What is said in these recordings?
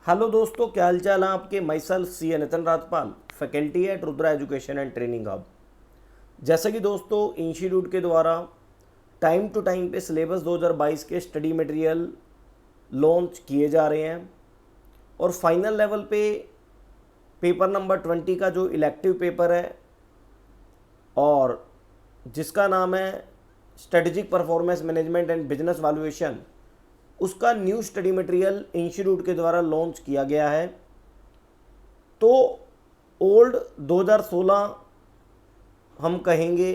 Hello दोस्तों, क्या हाल चाल है आपके। Myself C Nitin Rajpal, faculty at Rudra education and training hub. जैसा कि दोस्तों इंस्टीट्यूट के द्वारा टाइम टू टाइम पे सिलेबस 2022 के स्टडी मटेरियल लॉन्च किए जा रहे हैं और फाइनल लेवल पे पेपर नंबर 20 का जो इलेक्टिव पेपर है और जिसका नाम है strategic performance management and business valuation, उसका न्यू स्टडी मटेरियल इंस्टीट्यूट के द्वारा लॉन्च किया गया है। तो ओल्ड 2016 हम कहेंगे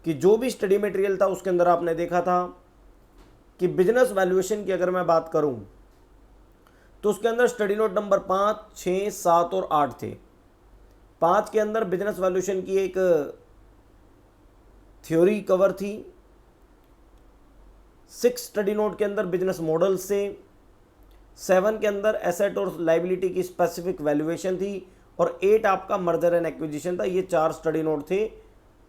कि जो भी स्टडी मटेरियल था उसके अंदर आपने देखा था कि बिजनेस वैल्यूएशन की अगर मैं बात करूं तो उसके अंदर स्टडी नोट नंबर 5, 6, 7 और 8 थे। 5 के अंदर बिजनेस वैल्यूएशन की एक थ्योरी कवर थी। 6 स्टडी नोट के अंदर बिजनेस मॉडल से, 7 के अंदर एसेट और लाइबिलिटी की स्पेसिफिक वैल्यूएशन थी और 8 आपका मर्जर एंड एक्विजिशन था। ये 4 स्टडी नोट थे।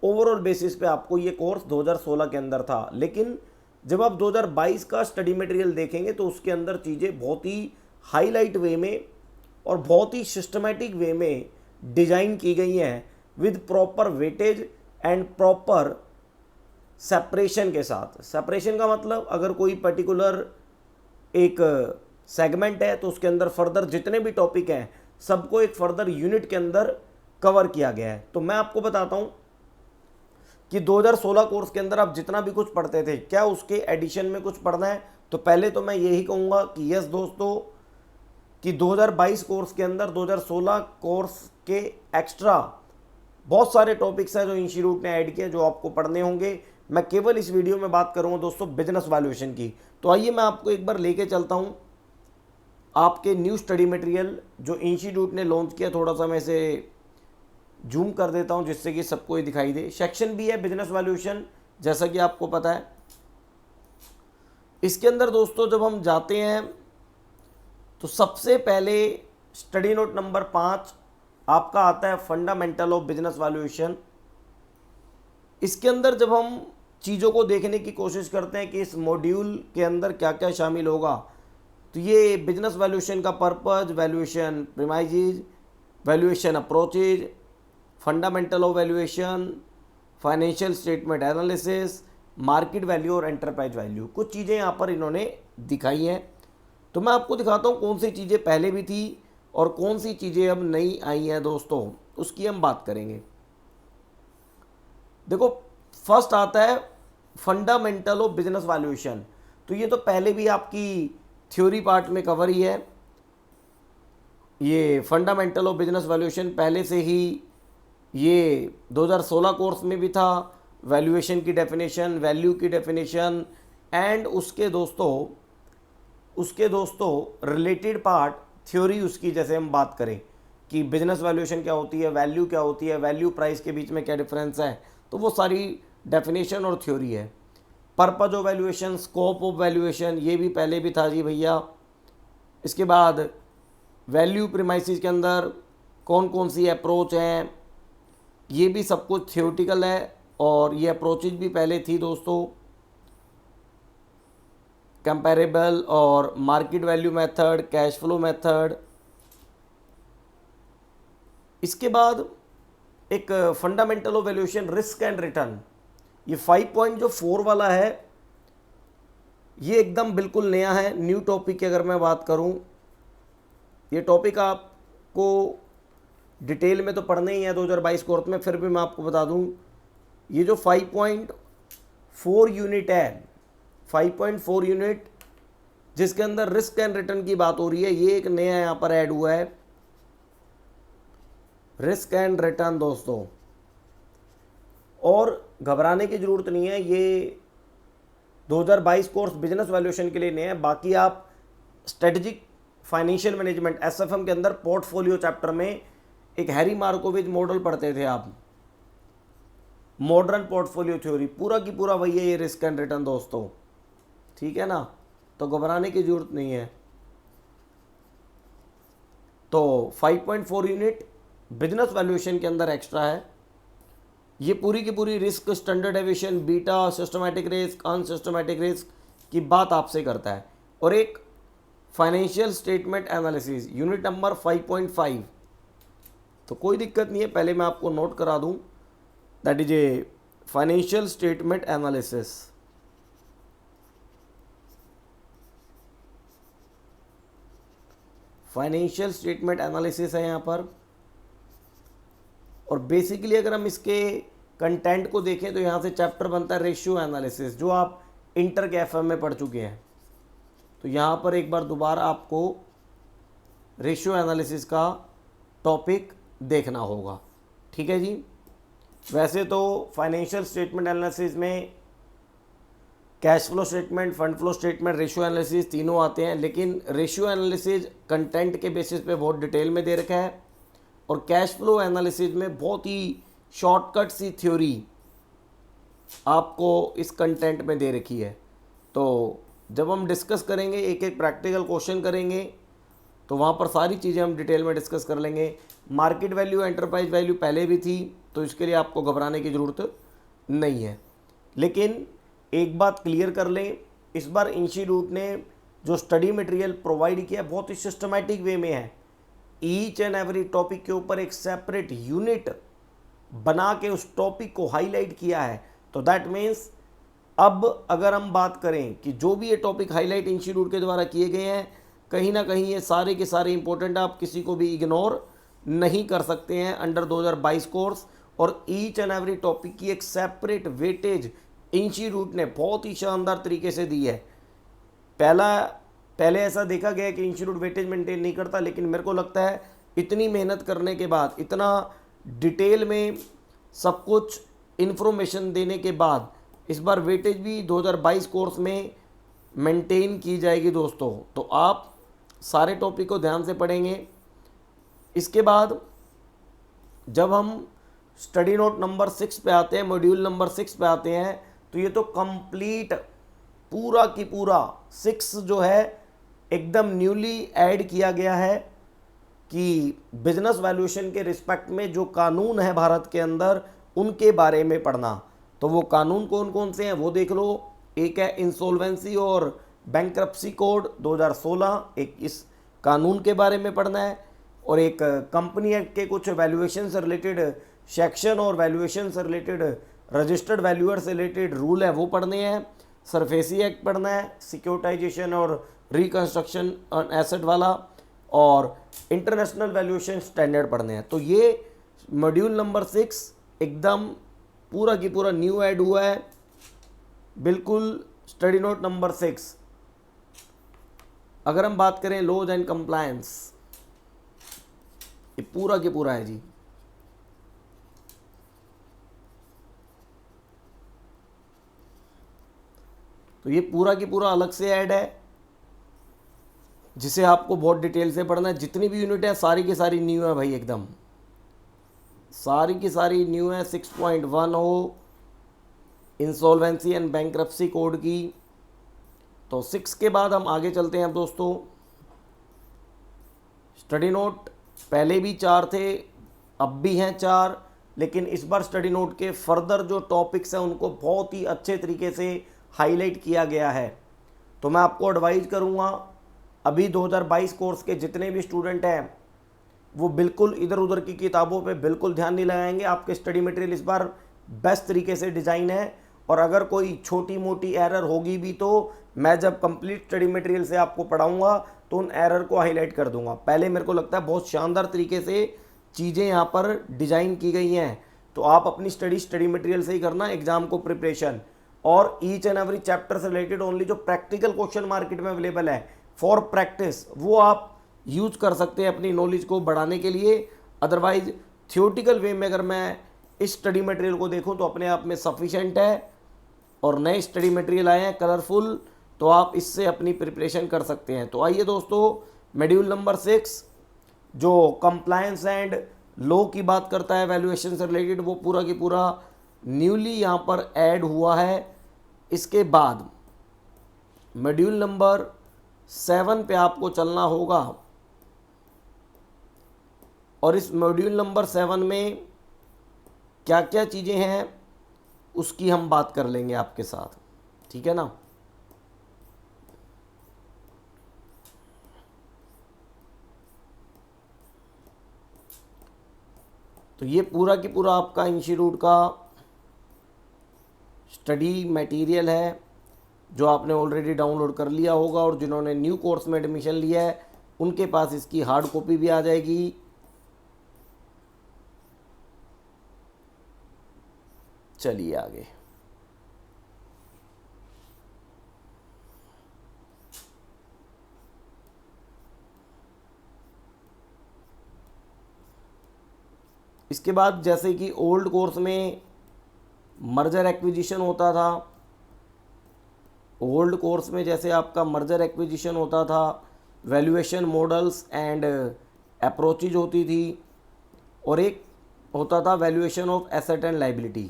ओवरऑल बेसिस पे आपको ये कोर्स 2016 के अंदर था, लेकिन जब आप 2022 का स्टडी मटेरियल देखेंगे तो उसके अंदर चीज़ें बहुत ही हाईलाइट वे में और बहुत ही सिस्टमेटिक वे में डिजाइन की गई हैं with proper weightage and proper separation के साथ। सेपरेशन का मतलब अगर कोई पर्टिकुलर एक सेगमेंट है तो उसके अंदर फर्दर जितने भी टॉपिक हैं सबको एक फर्दर यूनिट के अंदर कवर किया गया है। तो मैं आपको बताता हूं कि 2016 कोर्स के अंदर आप जितना भी कुछ पढ़ते थे, क्या उसके एडिशन में कुछ पढ़ना है? तो पहले तो मैं यही कहूँगा कि यस दोस्तों, कि 2022 कोर्स के अंदर 2016 कोर्स के एक्स्ट्रा बहुत सारे टॉपिक्स हैं जो इंस्टीट्यूट ने ऐड किए, जो आपको पढ़ने होंगे। मैं केवल इस वीडियो में बात करूंगा दोस्तों बिजनेस वैल्यूएशन की। तो आइए मैं आपको एक बार लेके चलता हूं आपके न्यू स्टडी मटेरियल जो इंस्टीट्यूट ने लॉन्च किया। थोड़ा सा मैं इसे जूम कर देता हूं जिससे कि सबको ही दिखाई दे। सेक्शन भी है बिजनेस वैल्यूएशन, जैसा कि आपको पता है। इसके अंदर दोस्तों जब हम जाते हैं तो सबसे पहले स्टडी नोट नंबर 5 आपका आता है फंडामेंटल ऑफ बिजनेस वैल्यूएशन। इसके अंदर जब हम चीज़ों को देखने की कोशिश करते हैं कि इस मॉड्यूल के अंदर क्या क्या शामिल होगा, तो ये बिजनेस वैल्यूएशन का purpose, valuation premises, valuation approaches, fundamental of valuation, financial statement analysis, market value और एंटरप्राइज वैल्यू, कुछ चीज़ें यहाँ पर इन्होंने दिखाई हैं। तो मैं आपको दिखाता हूँ कौन सी चीज़ें पहले भी थी और कौन सी चीज़ें अब नई आई हैं दोस्तों, उसकी हम बात करेंगे। देखो, फर्स्ट आता है फंडामेंटल ऑफ बिजनेस वैल्यूएशन। तो ये तो पहले भी आपकी थ्योरी पार्ट में कवर ही है। ये फंडामेंटल ऑफ बिजनेस वैल्यूएशन पहले से ही ये 2016 कोर्स में भी था। वैल्यूएशन की डेफिनेशन, वैल्यू की डेफिनेशन एंड उसके दोस्तों रिलेटेड पार्ट थ्योरी उसकी, जैसे हम बात करें कि बिजनेस वैल्यूएशन क्या होती है, वैल्यू क्या होती है, वैल्यू प्राइस के बीच में क्या डिफरेंस है, तो वो सारी डेफिनेशन और थ्योरी है। Purpose of valuation, scope of valuation, ये भी पहले भी था जी भैया। इसके बाद वैल्यू प्रीमाइसिस के अंदर कौन कौन सी अप्रोच हैं, ये भी सब कुछ थ्योरेटिकल है और ये अप्रोचेज भी पहले थी दोस्तों। कंपैरेबल और market value method, cash flow method. इसके बाद एक fundamental of valuation, risk and return. ये 5.4 वाला है, ये एकदम बिल्कुल नया है, न्यू टॉपिक की अगर मैं बात करूं। ये टॉपिक आपको डिटेल में तो पढ़ना ही है 2022 कोर्स में, फिर भी मैं आपको बता दूं, ये जो 5.4 यूनिट है, 5.4 यूनिट जिसके अंदर रिस्क एंड रिटर्न की बात हो रही है, ये एक नया यहाँ पर ऐड हुआ है, रिस्क एंड रिटर्न दोस्तों। और घबराने की ज़रूरत नहीं है, ये 2022 कोर्स बिजनेस वैल्यूएशन के लिए नहीं है। बाकी आप स्ट्रेटेजिक फाइनेंशियल मैनेजमेंट एसएफएम के अंदर पोर्टफोलियो चैप्टर में एक हैरी मार्कोविच मॉडल पढ़ते थे आप, मॉडर्न पोर्टफोलियो थ्योरी, पूरा की पूरा वही है ये रिस्क एंड रिटर्न दोस्तों, ठीक है ना। तो घबराने की ज़रूरत नहीं है। तो 5.4 यूनिट बिजनेस वैल्यूएशन के अंदर एक्स्ट्रा है। ये पूरी की पूरी risk, standard deviation, beta, systematic risk, unsystematic risk की बात आपसे करता है। और एक financial statement analysis unit number 5.5। तो कोई दिक्कत नहीं है, पहले मैं आपको नोट करा दूं, that is a financial statement analysis. Financial statement analysis है यहाँ पर। और बेसिकली अगर हम इसके कंटेंट को देखें तो यहाँ से चैप्टर बनता है रेशियो एनालिसिस, जो आप इंटर के एफएम में पढ़ चुके हैं। तो यहाँ पर एक बार दोबारा आपको रेशियो एनालिसिस का टॉपिक देखना होगा, ठीक है जी। वैसे तो फाइनेंशियल स्टेटमेंट एनालिसिस में cash flow statement, fund flow statement, ratio analysis तीनों आते हैं, लेकिन रेशियो एनालिसिस कंटेंट के बेसिस पे बहुत डिटेल में दे रखा है, और कैश फ्लो एनालिसिस में बहुत ही शॉर्टकट सी थ्योरी आपको इस कंटेंट में दे रखी है। तो जब हम डिस्कस करेंगे, एक एक प्रैक्टिकल क्वेश्चन करेंगे, तो वहाँ पर सारी चीज़ें हम डिटेल में डिस्कस कर लेंगे। मार्केट वैल्यू, एंटरप्राइज वैल्यू पहले भी थी, तो इसके लिए आपको घबराने की ज़रूरत नहीं है। लेकिन एक बात क्लियर कर लें, इस बार इंस्टीट्यूट ने जो स्टडी मटेरियल प्रोवाइड किया बहुत ही सिस्टमैटिक वे में है। ईच एंड एवरी टॉपिक के ऊपर एक सेपरेट यूनिट बना के उस टॉपिक को हाईलाइट किया है। तो दैट मीन्स अब अगर हम बात करें कि जो भी ये टॉपिक हाईलाइट इंस्टीट्यूट के द्वारा किए गए हैं, कहीं ना कहीं ये सारे के सारे इंपॉर्टेंट, आप किसी को भी इग्नोर नहीं कर सकते हैं अंडर 2022 कोर्स। और ईच एंड एवरी टॉपिक की एक सेपरेट वेटेज इंस्टीट्यूट ने बहुत ही शानदार तरीके से दी है। पहले ऐसा देखा गया कि इंस्टीट्यूट वेटेज मेंटेन नहीं करता, लेकिन मेरे को लगता है इतनी मेहनत करने के बाद, इतना डिटेल में सब कुछ इन्फॉर्मेशन देने के बाद, इस बार वेटेज भी 2022 कोर्स में मेंटेन की जाएगी दोस्तों। तो आप सारे टॉपिक को ध्यान से पढ़ेंगे। इसके बाद जब हम स्टडी नोट नंबर 6 पे आते हैं, मॉड्यूल नंबर 6 पे आते हैं, तो ये तो कंप्लीट पूरा की पूरा 6 जो है एकदम न्यूली ऐड किया गया है कि बिजनेस वैल्यूएशन के रिस्पेक्ट में जो कानून है भारत के अंदर, उनके बारे में पढ़ना। तो वो कानून कौन कौन से हैं वो देख लो। एक है इंसॉल्वेंसी और बैंक्रप्सी कोड 2016, एक इस कानून के बारे में पढ़ना है। और एक कंपनी एक्ट के कुछ वैल्यूएशन से रिलेटेड सेक्शन और वैल्यूएशन से रिलेटेड रजिस्टर्ड वैल्यूअर से रिलेटेड रूल है वो पढ़ने हैं। सरफेसी एक्ट पढ़ना है, सिक्योरिटाइजेशन और रिकंस्ट्रक्शन एसेट वाला, और इंटरनेशनल वैल्यूएशन स्टैंडर्ड पढ़ने हैं। तो ये मॉड्यूल नंबर 6 एकदम पूरा की पूरा न्यू ऐड हुआ है, बिल्कुल स्टडी नोट नंबर 6। अगर हम बात करें लॉज एंड कंप्लायंस, ये पूरा की पूरा है जी। तो ये पूरा की पूरा अलग से ऐड है, जिसे आपको बहुत डिटेल से पढ़ना है। जितनी भी यूनिट है सारी की सारी न्यू है भाई, एकदम सारी की सारी न्यू है। 6.1 हो इंसॉल्वेंसी एंड बैंक्रप्सी कोड की। तो 6 के बाद हम आगे चलते हैं दोस्तों। स्टडी नोट पहले भी 4 थे, अब भी हैं 4, लेकिन इस बार स्टडी नोट के फर्दर जो टॉपिक्स हैं उनको बहुत ही अच्छे तरीके से हाईलाइट किया गया है। तो मैं आपको एडवाइज करूँगा, अभी 2022 कोर्स के जितने भी स्टूडेंट हैं वो बिल्कुल इधर उधर की किताबों पे बिल्कुल ध्यान नहीं लगाएंगे। आपके स्टडी मटेरियल इस बार बेस्ट तरीके से डिज़ाइन है, और अगर कोई छोटी मोटी एरर होगी भी तो मैं जब कंप्लीट स्टडी मटेरियल से आपको पढ़ाऊंगा तो उन एरर को हाईलाइट कर दूंगा। पहले मेरे को लगता है बहुत शानदार तरीके से चीज़ें यहाँ पर डिज़ाइन की गई हैं। तो आप अपनी स्टडी मटेरियल से ही करना एग्जाम को प्रिपरेशन, और ईच एंड एवरी चैप्टर से रिलेटेड ओनली जो प्रैक्टिकल क्वेश्चन मार्केट में अवेलेबल है फॉर प्रैक्टिस, वो आप यूज कर सकते हैं अपनी नॉलेज को बढ़ाने के लिए। अदरवाइज थियोटिकल वे में अगर मैं इस स्टडी मटेरियल को देखूं तो अपने आप में सफिशेंट है, और नए स्टडी मटेरियल आए हैं कलरफुल, तो आप इससे अपनी प्रिपरेशन कर सकते हैं। तो आइए दोस्तों, मॉड्यूल नंबर 6 जो कंप्लायंस एंड लॉ की बात करता है वैल्यूएशन से रिलेटेड, वो पूरा की पूरा न्यूली यहाँ पर ऐड हुआ है। इसके बाद मॉड्यूल नंबर 7 पे आपको चलना होगा, और इस मॉड्यूल नंबर 7 में क्या क्या चीज़ें हैं उसकी हम बात कर लेंगे आपके साथ, ठीक है ना। तो ये पूरा की पूरा आपका इंस्टीट्यूट का स्टडी मटेरियल है जो आपने ऑलरेडी डाउनलोड कर लिया होगा, और जिन्होंने न्यू कोर्स में एडमिशन लिया है उनके पास इसकी हार्ड कॉपी भी आ जाएगी। चलिए आगे। इसके बाद जैसे कि ओल्ड कोर्स में मर्जर एक्विजिशन होता था, ओल्ड कोर्स में जैसे आपका मर्जर एक्विजिशन होता था, वैल्यूएशन मॉडल्स एंड अप्रोचेज होती थी, और एक होता था valuation of asset and liability.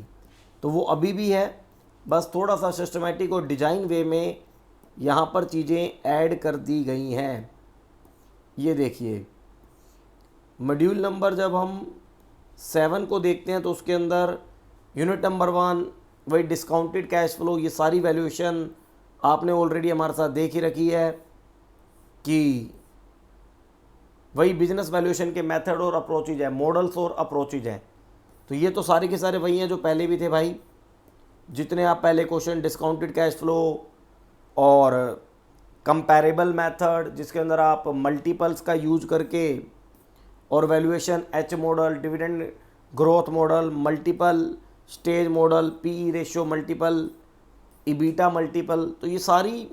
तो वो अभी भी है, बस थोड़ा सा सिस्टमेटिक और डिजाइन वे में यहाँ पर चीज़ें ऐड कर दी गई हैं। ये देखिए मॉड्यूल नंबर जब हम 7 को देखते हैं तो उसके अंदर यूनिट नंबर 1 वही डिस्काउंटेड कैश फ्लो, ये सारी वैल्यूएशन आपने ऑलरेडी हमारे साथ देख ही रखी है कि वही बिजनेस वैल्यूएशन के मेथड और अप्रोचेज है, मॉडल्स और अप्रोचेज हैं। तो ये तो सारे के सारे वही हैं जो पहले भी थे भाई, जितने आप पहले क्वेश्चन डिस्काउंटेड कैश फ्लो और कंपैरेबल मेथड जिसके अंदर आप मल्टीपल्स का यूज करके, और valuation H model, dividend growth model, multiple stage model, P ratio multiple, ईबीटा multiple, तो ये सारी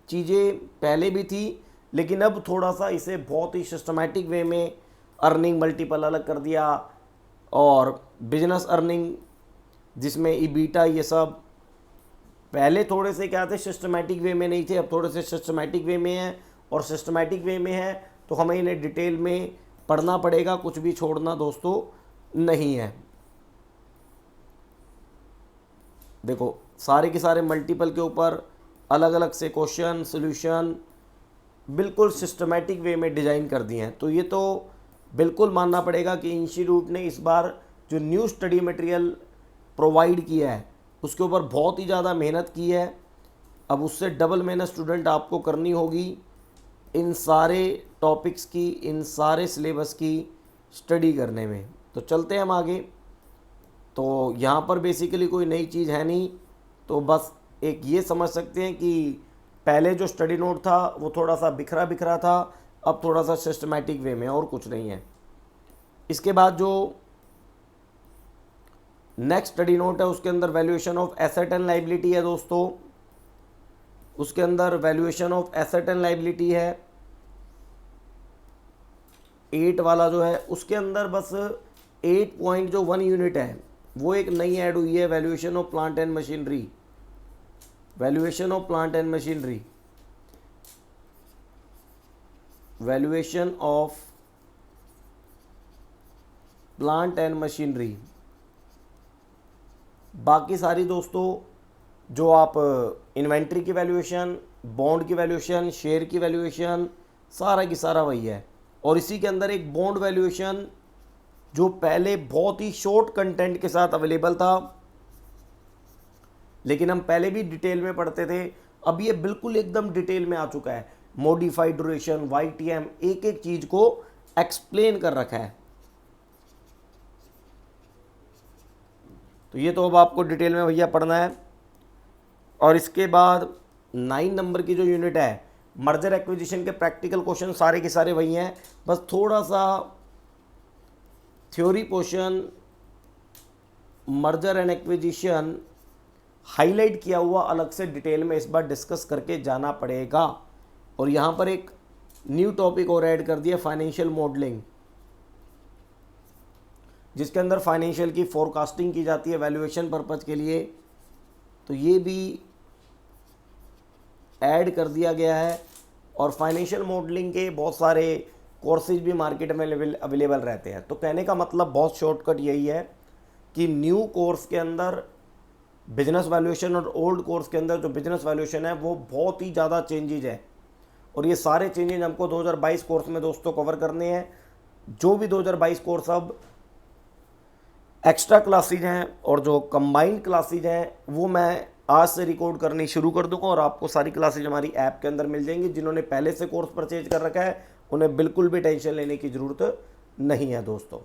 चीज़ें पहले भी थी, लेकिन अब थोड़ा सा इसे बहुत ही सिस्टमैटिक वे में अर्निंग मल्टीपल अलग कर दिया, और बिजनेस अर्निंग जिसमें ईबीटा, ये सब पहले थोड़े से क्या थे सिस्टमैटिक वे में नहीं थे, अब थोड़े से सिस्टमैटिक वे में हैं, और सिस्टमैटिक वे में है तो हमें इन्हें डिटेल में पढ़ना पड़ेगा, कुछ भी छोड़ना दोस्तों नहीं है। देखो सारे के सारे मल्टीपल के ऊपर अलग अलग से क्वेश्चन सॉल्यूशन बिल्कुल सिस्टमैटिक वे में डिज़ाइन कर दिए हैं। तो ये तो बिल्कुल मानना पड़ेगा कि इंस्टीट्यूट ने इस बार जो न्यू स्टडी मटेरियल प्रोवाइड किया है उसके ऊपर बहुत ही ज़्यादा मेहनत की है। अब उससे डबल मेहनत स्टूडेंट आपको करनी होगी इन सारे टॉपिक्स की, इन सारे सिलेबस की स्टडी करने में। तो चलते हैं हम आगे। तो यहाँ पर बेसिकली कोई नई चीज़ है नहीं, तो बस एक ये समझ सकते हैं कि पहले जो स्टडी नोट था वो थोड़ा सा बिखरा बिखरा था, अब थोड़ा सा सिस्टमैटिक वे में, और कुछ नहीं है। इसके बाद जो नेक्स्ट स्टडी नोट है उसके अंदर valuation of asset and liability है दोस्तों। उसके अंदर valuation of asset and liability है 8 वाला जो है, उसके अंदर बस 8.1 यूनिट है वो एक नई ऐड हुई है, valuation of plant and machinery. Valuation of plant and machinery, valuation of plant and machinery. बाकी सारी दोस्तों जो आप इन्वेंट्री की वैल्यूएशन, बॉन्ड की वैल्यूएशन, शेयर की वैल्यूएशन, सारा की सारा वही है। और इसी के अंदर एक बॉन्ड वैल्यूएशन जो पहले बहुत ही शॉर्ट कंटेंट के साथ अवेलेबल था, लेकिन हम पहले भी डिटेल में पढ़ते थे, अब ये बिल्कुल एकदम डिटेल में आ चुका है। मॉडिफाइड ड्यूरेशन, YTM, एक एक चीज को एक्सप्लेन कर रखा है। तो ये तो अब आपको डिटेल में भैया पढ़ना है। और इसके बाद 9 नंबर की जो यूनिट है मर्जर एक्विजिशन के प्रैक्टिकल क्वेश्चन सारे के सारे वही हैं, बस थोड़ा सा theory portion merger and acquisition highlight किया हुआ अलग से डिटेल में इस बार डिस्कस करके जाना पड़ेगा। और यहाँ पर एक न्यू टॉपिक और ऐड कर दिया, फाइनेंशियल मॉडलिंग, जिसके अंदर फाइनेंशियल की फोरकास्टिंग की जाती है वैल्यूएशन पर्पज के लिए। तो ये भी ऐड कर दिया गया है। और फाइनेंशियल मॉडलिंग के बहुत सारे कोर्सेज भी मार्केट में अवेलेबल रहते हैं। तो कहने का मतलब बहुत शॉर्टकट यही है कि न्यू कोर्स के अंदर बिजनेस वैल्यूएशन और ओल्ड कोर्स के अंदर जो बिजनेस वैल्यूएशन है वो बहुत ही ज़्यादा चेंजेज है, और ये सारे चेंजेज हमको 2022 कोर्स में दोस्तों कवर करने हैं। जो भी 2022 कोर्स अब एक्स्ट्रा क्लासेज हैं और जो कंबाइंड क्लासेज हैं वो मैं आज से रिकॉर्ड करनी शुरू कर दूंगा, और आपको सारी क्लासेज हमारी ऐप के अंदर मिल जाएंगी। जिन्होंने पहले से कोर्स परचेज कर रखा है उन्हें बिल्कुल भी टेंशन लेने की ज़रूरत नहीं है दोस्तों।